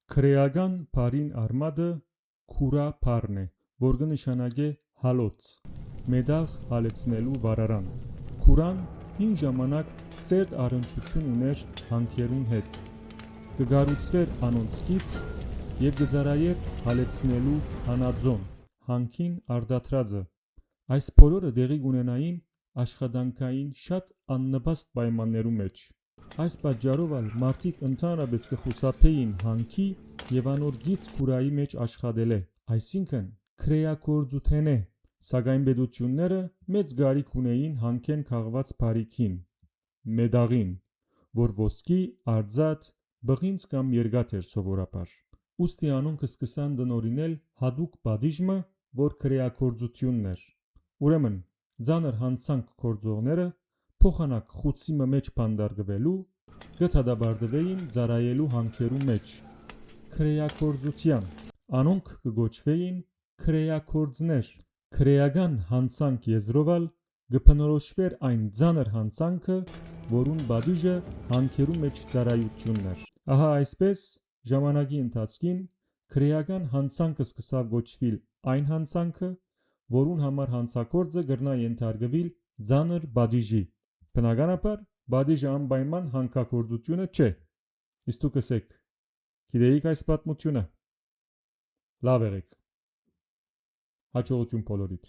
Քրեական բարին արմատը քուրա բարն է, որ կնշանակե հալոց, մեդաղ հալեցնելու վարարան։ Քուրան հին ժամանակ սերտ առնչություն ուներ հանքերուն հետ, կգառուցվեր անոնցքից և կզարայեր հալեցնելու հանածոն, հանքին արդատրածը։ Այս բոլորը դեղի կունենային աշխատանքային շատ աննպաստ պայմաններու մեջ։ Այս պատճառով ալ մարդիկ ընդհանրապես կխուսափեին հանքի և անոր գից քուրայի մեջ աշխատելէ, այսինքն քրեագործութենէ, սակայն պետությունները մեծ կարիք ունեին հանքեն քաղված բարիքին, մեդաղին, որ ոսկի, արծաթ, բղինձ կամ երկաթ էր սովորաբար։ Ուստի անոնք սկսան տնօրինել հատուկ պատիժը, որ քրեագործությունն էր։ Ուրեմն ծանր հանցանք գործողները փոխանակ խուցի մեջ բանդարգվելու կդատապարտվեին ծառայելու հանքերու մեջ, քրեագործության։ Անոնք կկոչվեին քրեագործներ։ Քրեական հանցանք եզրով ալ կբնորոշվեր այն ծանր հանցանքը, որուն պատիժը հանքերու մեջ ծառայությունն էր։ Ահա այսպես ժամանակի ընթացքին քրեական հանցանքը սկսավ կոչվել այն հանցանքը, որուն համար հանցագործը կրնա ենթարկվել ծանր պատիժի։ Բնականաբար պատիժը անպայման հանքագործությունը չէ։ Իսկ դուք կսեք, գիտեիք այս պատմությունը։ Լավ եղեք։ Հաջողություն բոլորիդ։